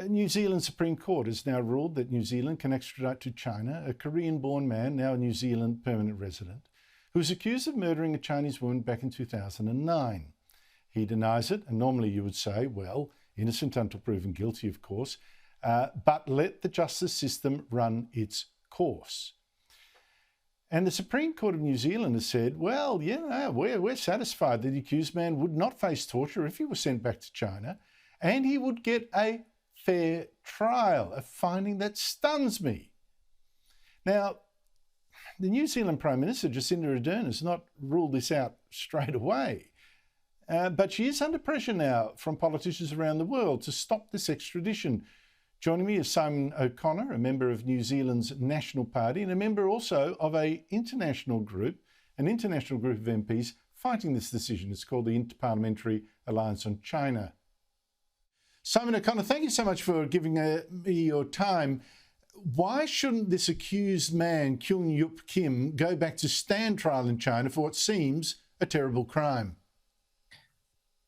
New Zealand Supreme Court has now ruled that New Zealand can extradite to China a Korean-born man, now a New Zealand permanent resident, who was accused of murdering a Chinese woman back in 2009. He denies it, and normally you would say, well, innocent until proven guilty, of course, but let the justice system run its course. And the Supreme Court of New Zealand has said, well, yeah, we're satisfied that the accused man would not face torture if he was sent back to China, and he would get a fair trial, a finding that stuns me. Now, the New Zealand Prime Minister, Jacinda Ardern, has not ruled this out straight away, but she is under pressure now from politicians around the world to stop this extradition. Joining me is Simon O'Connor, a member of New Zealand's National Party and a member also of an international group of MPs fighting this decision. It's called the Interparliamentary Alliance on China. Simon O'Connor, thank you so much for giving me your time. Why shouldn't this accused man, Kyung Yup Kim, go back to stand trial in China for what seems a terrible crime?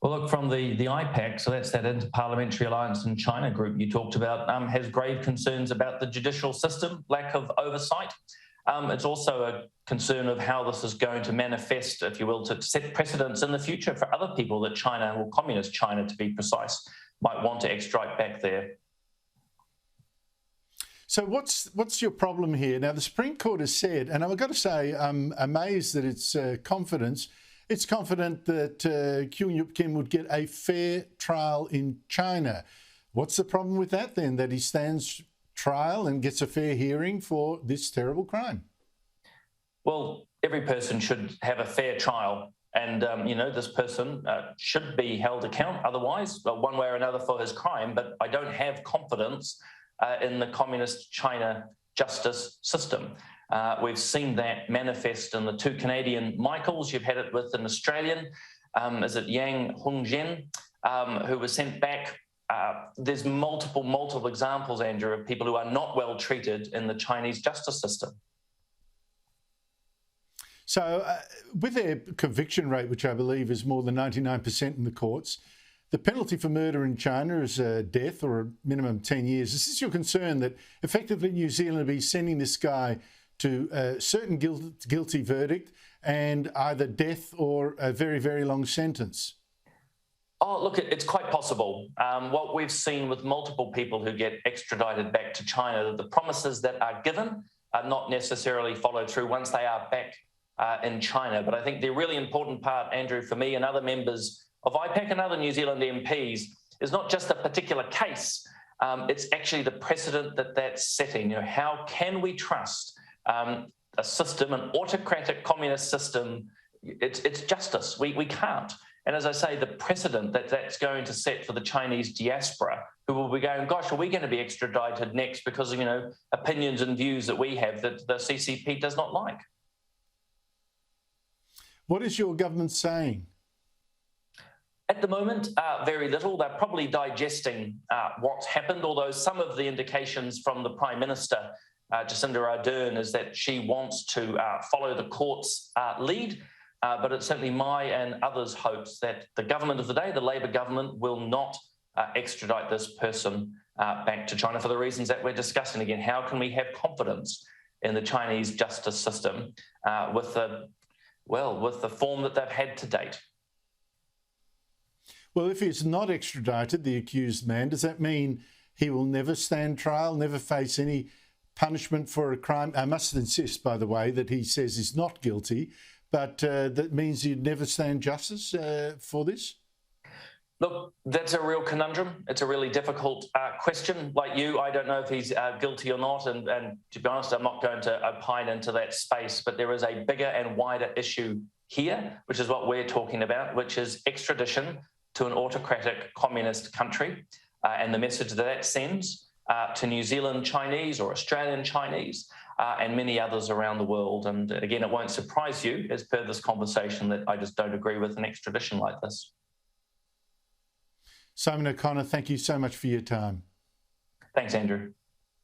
Well, look, from the IPAC, so that's that Interparliamentary Alliance in China group you talked about, has grave concerns about the judicial system, lack of oversight. It's also a concern of how this is going to manifest, if you will, to set precedents in the future for other people that China, or communist China to be precise, might want to extradite back there. So what's your problem here? Now, the Supreme Court has said, and I've got to say, I'm amazed at its confidence. It's confident that Kyung Yup Kim would get a fair trial in China. What's the problem with that then, that he stands trial and gets a fair hearing for this terrible crime? Well, every person should have a fair trial. And, this person should be held account otherwise, one way or another, for his crime. But I don't have confidence in the communist China justice system. We've seen that manifest in the two Canadian Michaels. You've had it with an Australian, is it Yang Hongzhen, who was sent back. There's multiple examples, Andrew, of people who are not well treated in the Chinese justice system. So with their conviction rate, which I believe is more than 99% in the courts, the penalty for murder in China is death or a minimum 10 years. Is this your concern, that effectively New Zealand will be sending this guy to a certain guilty verdict and either death or a very, very long sentence? Oh, look, it's quite possible. What we've seen with multiple people who get extradited back to China, the promises that are given are not necessarily followed through once they are back in China. But I think the really important part, Andrew, for me and other members of IPAC and other New Zealand MPs, is not just a particular case. It's actually the precedent that's setting. How can we trust a system, an autocratic communist system? It's justice. We can't. And as I say, the precedent that's going to set for the Chinese diaspora, who will be going, gosh, are we going to be extradited next because of, opinions and views that we have that the CCP does not like? What is your government saying? At the moment, very little. They're probably digesting what's happened, although some of the indications from the Prime Minister, Jacinda Ardern, is that she wants to follow the court's lead. But it's certainly my and others' hopes that the government of the day, the Labor government, will not extradite this person back to China for the reasons that we're discussing. Again, how can we have confidence in the Chinese justice system with the form that they've had to date? Well, if he's not extradited, the accused man, does that mean he will never stand trial, never face any punishment for a crime? I must insist, by the way, that he says he's not guilty, but that means he'd never stand justice for this? Look, that's a real conundrum. It's a really difficult question. Like you, I don't know if he's guilty or not. And to be honest, I'm not going to opine into that space. But there is a bigger and wider issue here, which is what we're talking about, which is extradition to an autocratic communist country and the message that sends to New Zealand Chinese or Australian Chinese and many others around the world. And again, it won't surprise you, as per this conversation, that I just don't agree with an extradition like this. Simon O'Connor, thank you so much for your time. Thanks, Andrew.